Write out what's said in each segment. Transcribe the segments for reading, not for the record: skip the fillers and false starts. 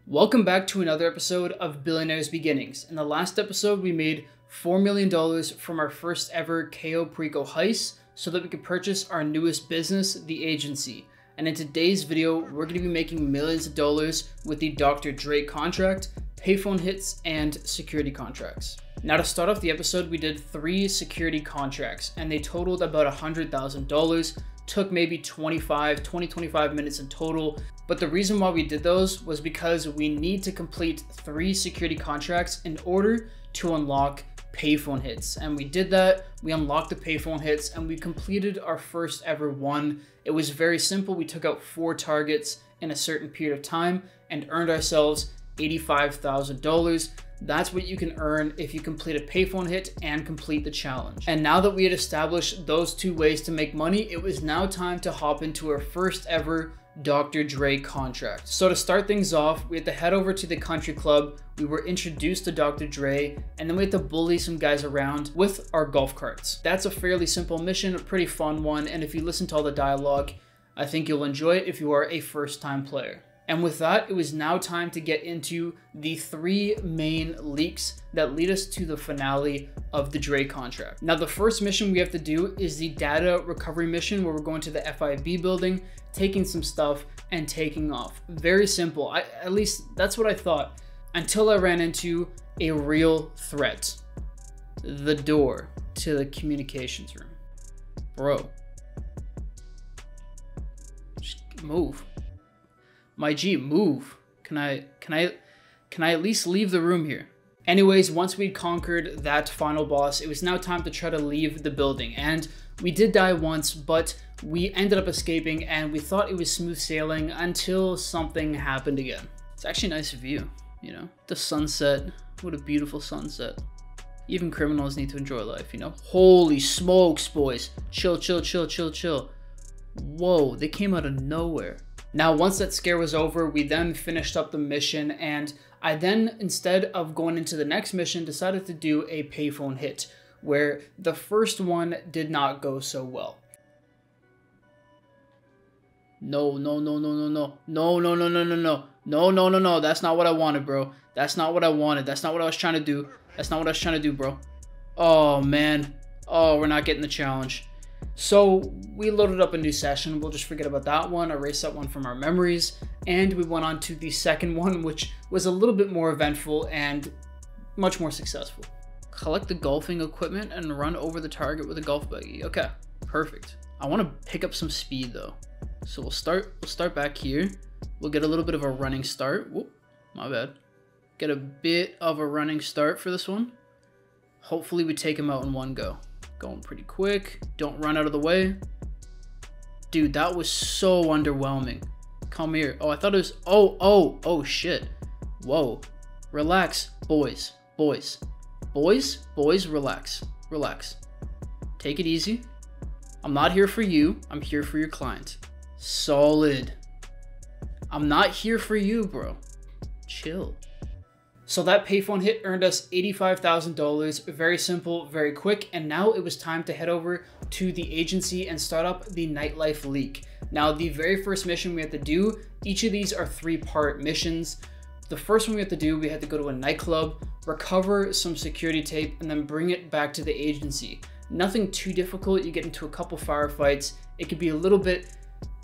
Welcome back to another episode of Billionaire's Beginnings. In the last episode, we made $4 million from our first ever KO Preco heist so that we could purchase our newest business, the agency. And in today's video, we're going to be making millions of dollars with the Dr. Dre contract, payphone hits, and security contracts. Now to start off the episode, we did 3 security contracts and they totaled about $100,000. Took maybe 25 minutes in total. But the reason why we did those was because we need to complete 3 security contracts in order to unlock payphone hits. And we did that, we unlocked the payphone hits and we completed our first ever one. It was very simple. We took out 4 targets in a certain period of time and earned ourselves $85,000. That's what you can earn if you complete a payphone hit and complete the challenge. And now that we had established those 2 ways to make money, it was now time to hop into our first ever Dr. Dre contract. So to start things off, we had to head over to the country club. We were introduced to Dr. Dre, and then we had to bully some guys around with our golf carts. That's a fairly simple mission, a pretty fun one, and if you listen to all the dialogue, I think you'll enjoy it if you are a first-time player. And with that, it was now time to get into the 3 main leaks that lead us to the finale of the Dre contract. Now, the first mission we have to do is the data recovery mission where we're going to the FIB building, taking some stuff and taking off. Very simple. At least that's what I thought until I ran into a real threat. The door to the communications room. Bro. Just move. My G, move. Can I at least leave the room here? Anyways, once we'd conquered that final boss, it was now time to try to leave the building. And we did die once, but we ended up escaping and we thought it was smooth sailing until something happened again. It's actually a nice view, you know? The sunset, what a beautiful sunset. Even criminals need to enjoy life, you know? Holy smokes, boys. Chill, chill, chill, chill, chill. Whoa, they came out of nowhere. Now, once that scare was over, we then finished up the mission, and I then, instead of going into the next mission, decided to do a payphone hit, where the first one did not go so well. No, that's not what I wanted, bro. That's not what I wanted. That's not what I was trying to do. That's not what I was trying to do, bro. Oh, man. Oh, we're not getting the challenge. So we loaded up a new session. We'll just forget about that one, erase that one from our memories, and we went on to the second one, which was a little bit more eventful and much more successful. Collect the golfing equipment and run over the target with a golf buggy. Okay, perfect. I want to pick up some speed though. So we'll start back here. We'll get a little bit of a running start. Whoop, my bad. Get a bit of a running start for this one. Hopefully we take him out in one go. Going pretty quick. Don't run out of the way. Dude, that was so underwhelming. Come here. Oh, I thought it was... Oh, shit. Whoa. Relax, boys. Boys, relax. Relax. Take it easy. I'm not here for you. I'm here for your client. Solid. I'm not here for you, bro. Chill. So that payphone hit earned us $85,000, very simple, very quick, and now it was time to head over to the agency and start up the nightlife leak. Now, the very first mission we had to do, each of these are 3-part missions. The first one we had to do, we had to go to a nightclub, recover some security tape, and then bring it back to the agency. Nothing too difficult, you get into a couple firefights, it could be a little bit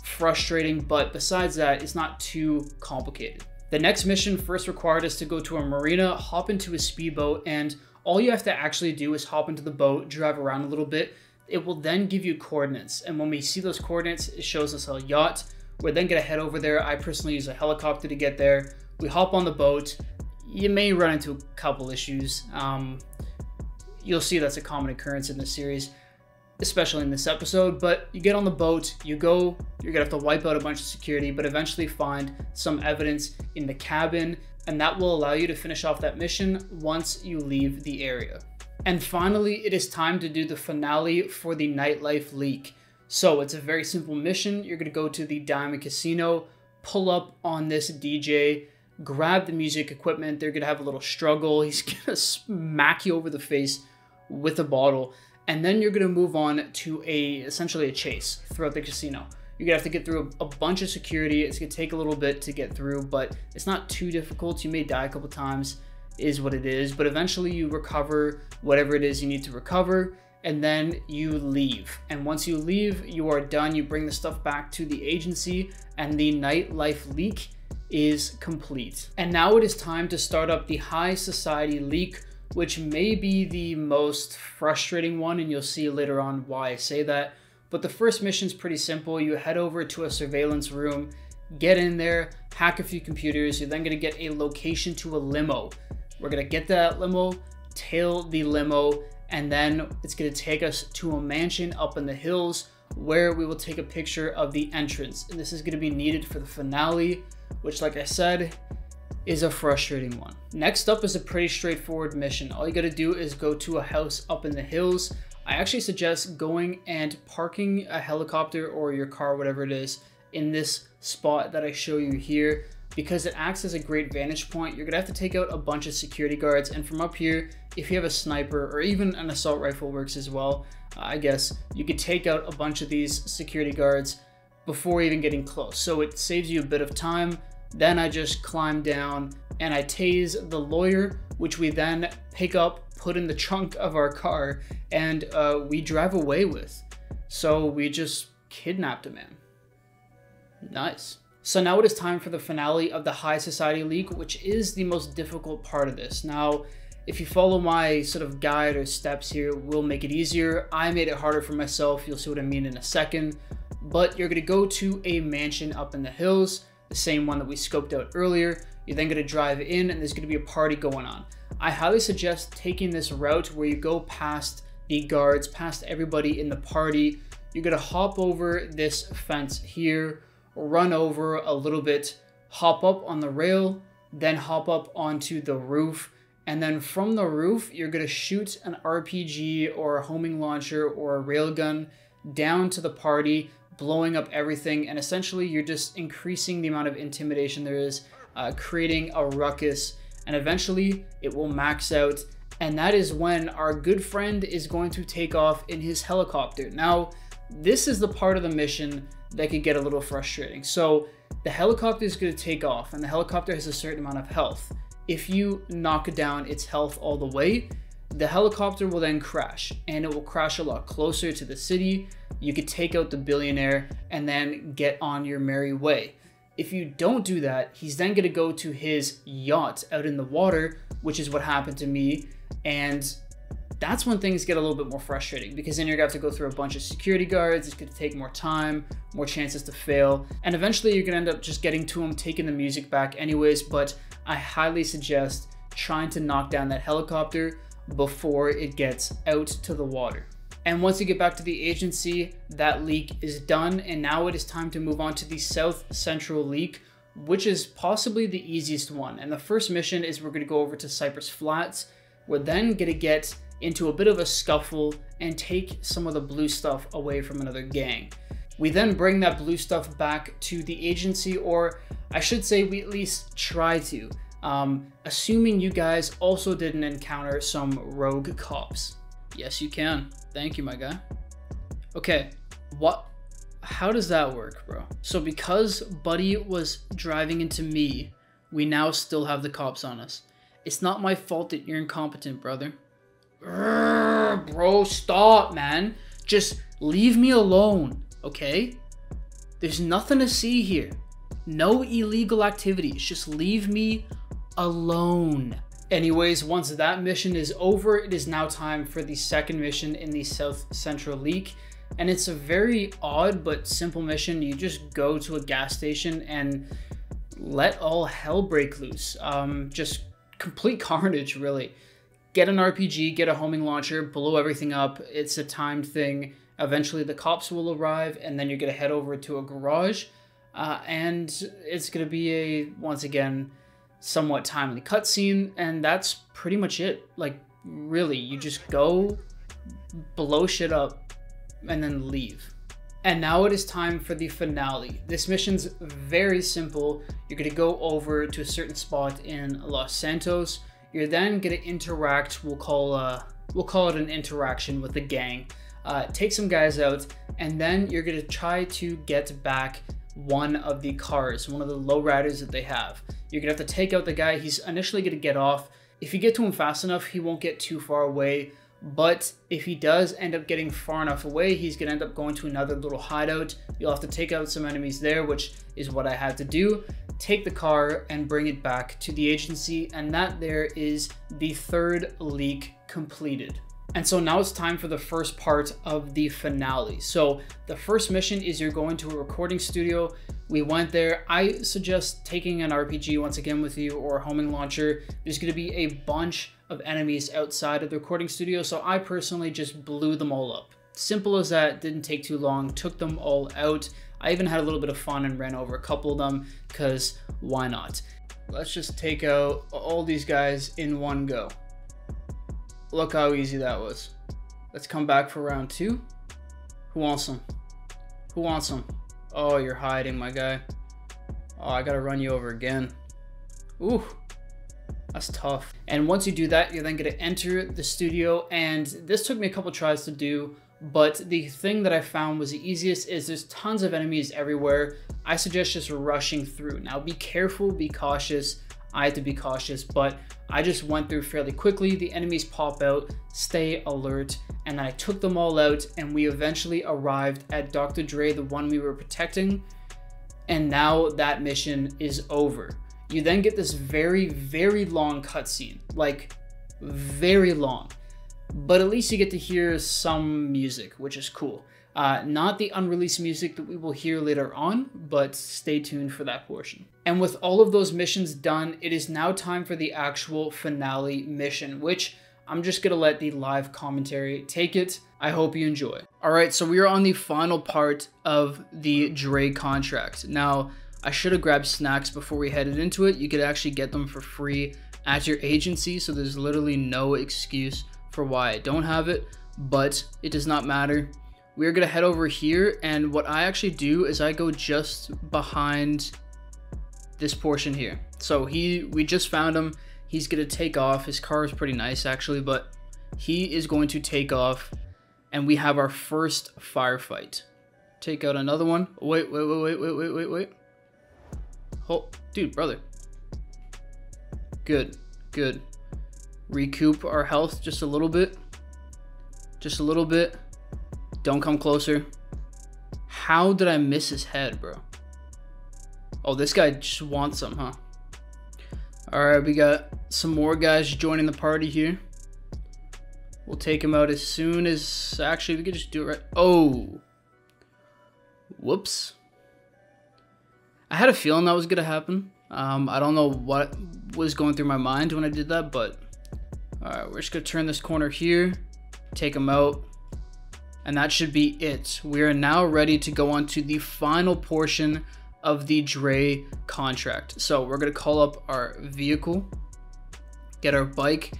frustrating, but besides that, it's not too complicated. The next mission first required us to go to a marina, hop into a speedboat, and all you have to actually do is hop into the boat, drive around a little bit. It will then give you coordinates, and when we see those coordinates, it shows us a yacht. We're then gonna head over there. I personally use a helicopter to get there. We hop on the boat. You may run into a couple issues. You'll see that's a common occurrence in this series, especially in this episode, but you get on the boat, you go, you're gonna have to wipe out a bunch of security, but eventually find some evidence in the cabin, and that will allow you to finish off that mission once you leave the area. And finally, it is time to do the finale for the nightlife leak. So it's a very simple mission. You're gonna go to the Diamond Casino, pull up on this DJ, grab the music equipment. They're gonna have a little struggle. He's gonna smack you over the face with a bottle. And then you're going to move on to essentially a chase throughout the casino. You're gonna have to get through a bunch of security. It's gonna take a little bit to get through, but it's not too difficult. You may die a couple times, is what it is, but eventually you recover whatever it is you need to recover, and then you leave. And once you leave, you are done. You bring the stuff back to the agency, and the nightlife leak is complete. And now it is time to start up the high society leak, which may be the most frustrating one, and you'll see later on why I say that. But the first mission is pretty simple. You head over to a surveillance room, get in there, hack a few computers. You're then gonna get a location to a limo. We're gonna get that limo, tail the limo, and then it's gonna take us to a mansion up in the hills where we will take a picture of the entrance. And this is gonna be needed for the finale, which, like I said, is a frustrating one. Next up is a pretty straightforward mission. All you gotta do is go to a house up in the hills. I actually suggest going and parking a helicopter or your car, whatever it is, in this spot that I show you here, because it acts as a great vantage point. You're gonna have to take out a bunch of security guards, and from up here, if you have a sniper or even an assault rifle works as well, I guess, you could take out a bunch of these security guards before even getting close. So it saves you a bit of time. Then I just climb down and I tase the lawyer, which we then pick up, put in the trunk of our car, and we drive away with. So we just kidnapped a man. Nice. So now it is time for the finale of the High Society leak, which is the most difficult part of this. Now, if you follow my sort of guide or steps here, we'll make it easier. I made it harder for myself. You'll see what I mean in a second. But you're gonna go to a mansion up in the hills, the same one that we scoped out earlier. You're then gonna drive in and there's gonna be a party going on. I highly suggest taking this route where you go past the guards, past everybody in the party. You're gonna hop over this fence here, run over a little bit, hop up on the rail, then hop up onto the roof. And then from the roof, you're gonna shoot an RPG or a homing launcher or a railgun down to the party, blowing up everything. And essentially you're just increasing the amount of intimidation there is, creating a ruckus, and eventually it will max out. And that is when our good friend is going to take off in his helicopter. Now, this is the part of the mission that could get a little frustrating. So the helicopter is going to take off, and the helicopter has a certain amount of health. If you knock down its health all the way, the helicopter will then crash, and it will crash a lot closer to the city. You could take out the billionaire and then get on your merry way. If you don't do that, he's then going to go to his yacht out in the water, which is what happened to me. And that's when things get a little bit more frustrating, because then you're going to have to go through a bunch of security guards. It's going to take more time, more chances to fail. And eventually you're going to end up just getting to him, taking the music back anyways. But I highly suggest trying to knock down that helicopter before it gets out to the water. And once you get back to the agency, that leak is done. And now it is time to move on to the South Central leak, which is possibly the easiest one. And the first mission is we're going to go over to Cypress Flats. We're then going to get into a bit of a scuffle and take some of the blue stuff away from another gang. We then bring that blue stuff back to the agency, or I should say we at least try to, assuming you guys also didn't encounter some rogue cops. Yes, you can. Thank you, my guy. Okay, how does that work, bro? So because Buddy was driving into me, we now still have the cops on us. It's not my fault that you're incompetent, brother. Bro, stop, man. Just leave me alone, okay? There's nothing to see here. No illegal activities. Just leave me alone. Anyways, once that mission is over, it is now time for the second mission in the South Central leak. And it's a very odd but simple mission. You just go to a gas station and let all hell break loose. Just complete carnage, really. Get an RPG, get a homing launcher, blow everything up. It's a timed thing. Eventually the cops will arrive, and then you're gonna head over to a garage, and it's gonna be a, once again, somewhat timely cutscene, and that's pretty much it. Like, really, you just go, blow shit up, and then leave. And now it is time for the finale. This mission's very simple. You're gonna go over to a certain spot in Los Santos. You're then gonna interact, we'll call it an interaction with the gang. Take some guys out, and then you're gonna try to get back one of the cars, one of the lowriders that they have. You're gonna have to take out the guy. He's initially gonna get off. If you get to him fast enough, he won't get too far away. But if he does end up getting far enough away, he's gonna end up going to another little hideout. You'll have to take out some enemies there, which is what I had to do. Take the car and bring it back to the agency, and that there is the third leak completed. And so now it's time for the first part of the finale. So the first mission is you're going to a recording studio. We went there. I suggest taking an RPG once again with you, or a homing launcher. There's going to be a bunch of enemies outside of the recording studio, so I personally just blew them all up. Simple as that, didn't take too long, took them all out. I even had a little bit of fun and ran over a couple of them, because why not? Let's just take out all these guys in one go. Look how easy that was. Let's come back for round 2. Who wants them? Who wants them? Oh, you're hiding, my guy. Oh, I gotta run you over again. Ooh, that's tough. And once you do that, you're then gonna enter the studio, and this took me a couple tries to do, but the thing that I found was the easiest is there's tons of enemies everywhere. I suggest just rushing through. Now be careful, be cautious. I had to be cautious, but I just went through fairly quickly. The enemies pop out, stay alert, and I took them all out, and we eventually arrived at Dr. Dre, the one we were protecting, and now that mission is over. You then get this very, very long cutscene, like very long, but at least you get to hear some music, which is cool. Not the unreleased music that we will hear later on, but stay tuned for that portion. And with all of those missions done, it is now time for the actual finale mission, which I'm just gonna let the live commentary take it. I hope you enjoy. All right, so we are on the final part of the Dre contract. Now, I should have grabbed snacks before we headed into it. You could actually get them for free at your agency, so there's literally no excuse for why I don't have it, but it does not matter. We're gonna head over here, and what I actually do is I go just behind this portion here. So we just found him. He's gonna take off. His car is pretty nice actually, but he is going to take off, and we have our first firefight. Take out another one. Wait. Oh, dude, brother. Good. Recoup our health just a little bit. Don't come closer. How did I miss his head, bro? Oh, this guy just wants some, huh? Alright, we got some more guys joining the party here. We'll take him out as soon as... Actually, we could just do it right... Oh! Whoops. I had a feeling that was gonna happen. I don't know what was going through my mind when I did that, but... Alright, we're just gonna turn this corner here. Take him out. And that should be it. We are now ready to go on to the final portion of the Dre contract. So we're gonna call up our vehicle, get our bike,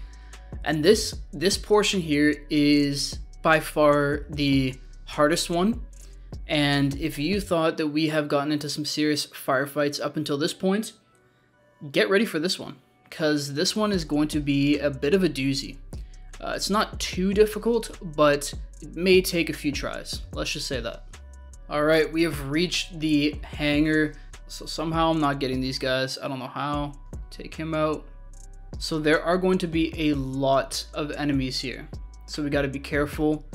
and this portion here is by far the hardest one. And if you thought that we have gotten into some serious firefights up until this point, get ready for this one, because this one is going to be a bit of a doozy. It's not too difficult, but it may take a few tries. Let's just say that. All right, we have reached the hangar. So somehow I'm not getting these guys. I don't know how. Take him out. So there are going to be a lot of enemies here. So we got to be careful.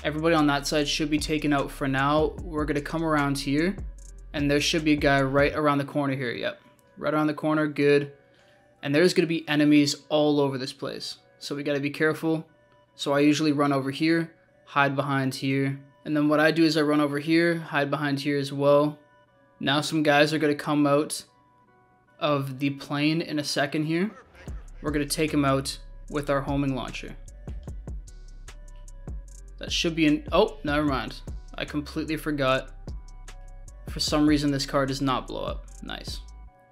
Everybody on that side should be taken out for now. We're going to come around here, and there should be a guy right around the corner here. Yep, right around the corner. Good. And there's going to be enemies all over this place. So we got to be careful. So I usually run over here, hide behind here. And then what I do is I run over here, hide behind here as well. Now some guys are going to come out of the plane in a second here. We're going to take them out with our homing launcher. That should be an... Oh, never mind. I completely forgot. For some reason, this car does not blow up. Nice.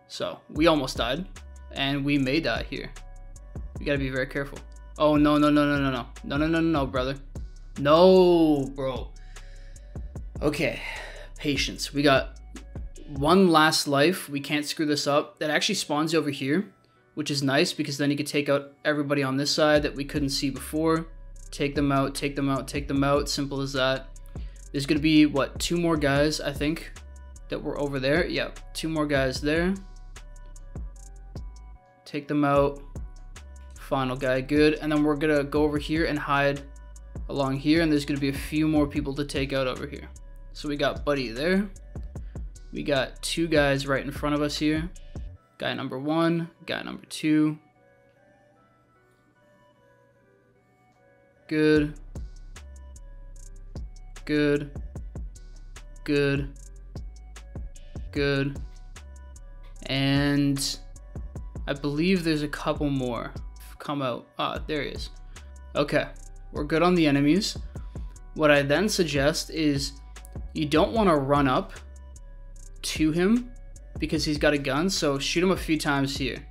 So, we almost died. And we may die here. We got to be very careful. Oh, no, brother. No, bro. Okay, patience. We got one last life. We can't screw this up. That actually spawns over here, which is nice because then you could take out everybody on this side that we couldn't see before. Take them out, take them out, take them out. Simple as that. There's gonna be, what, 2 more guys, I think, that were over there. Yeah, 2 more guys there. Take them out. Final guy, good. And then we're gonna go over here and hide along here, and there's gonna be a few more people to take out over here. So we got Buddy there. We got 2 guys right in front of us here. Guy number 1, guy number 2. Good. Good. Good. Good. And I believe there's a couple more come out. Ah, there he is. Okay, we're good on the enemies. What I then suggest is you don't want to run up to him because he's got a gun, so shoot him a few times here.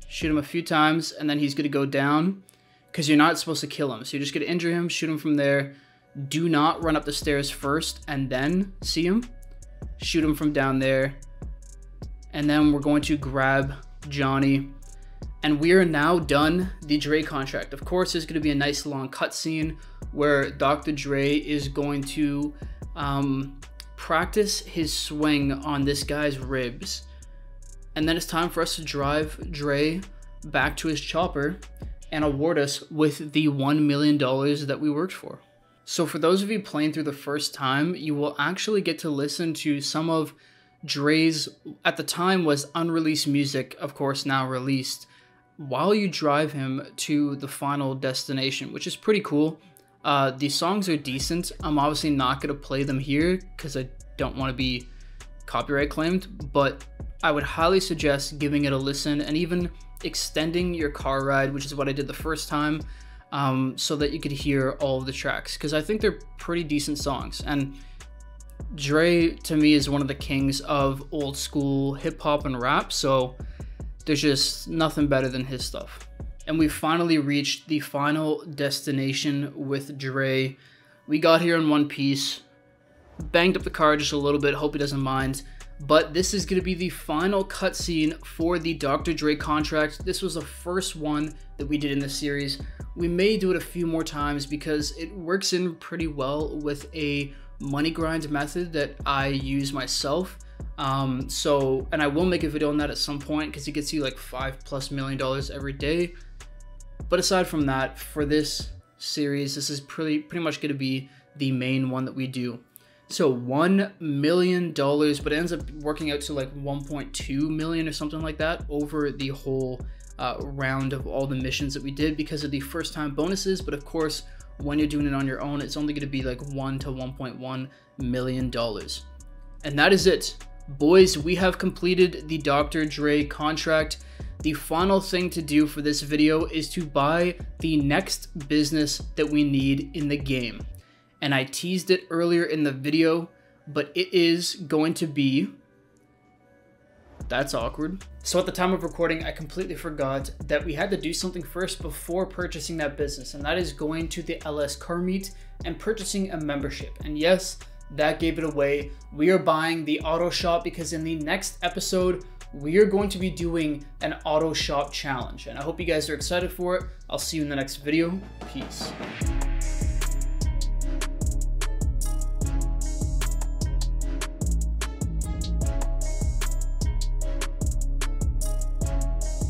Shoot him a few times, and then he's going to go down because you're not supposed to kill him. So you're just going to injure him, shoot him from there. Do not run up the stairs first and then see him. Shoot him from down there. And then we're going to grab Johnny. And we are now done the Dre contract. Of course, there's going to be a nice long cutscene where Dr. Dre is going to practice his swing on this guy's ribs. And then it's time for us to drive Dre back to his chopper and award us with the $1 million that we worked for. So for those of you playing through the first time, you will actually get to listen to some of Dre's, at the time was unreleased music, of course now released, while you drive him to the final destination, which is pretty cool. The songs are decent. I'm obviously not going to play them here because I don't want to be copyright claimed, but I would highly suggest giving it a listen and even extending your car ride, which is what I did the first time, so that you could hear all of the tracks, because I think they're pretty decent songs. And Dre, to me, is one of the kings of old school hip-hop and rap, so there's just nothing better than his stuff. And we finally reached the final destination with Dre. We got here in one piece, banged up the car just a little bit, hope he doesn't mind. But this is going to be the final cutscene for the Dr. Dre contract. This was the first one that we did in this series. We may do it a few more times because it works in pretty well with a money grind method that I use myself. And I will make a video on that at some point because it gets you like $5+ million every day. But aside from that, for this series, this is pretty much going to be the main one that we do. So $1 million, but it ends up working out to like 1.2 million or something like that over the whole round of all the missions that we did because of the first time bonuses. But of course, when you're doing it on your own, it's only going to be like $1 to $1.1 million. And that is it. Boys, we have completed the Dr. Dre contract. The final thing to do for this video is to buy the next business that we need in the game. And I teased it earlier in the video, but it is going to be... That's awkward. So at the time of recording, I completely forgot that we had to do something first before purchasing that business, and that is going to the LS Car Meet and purchasing a membership. And yes, that gave it away. We are buying the auto shop because in the next episode, we are going to be doing an auto shop challenge. And I hope you guys are excited for it. I'll see you in the next video. Peace.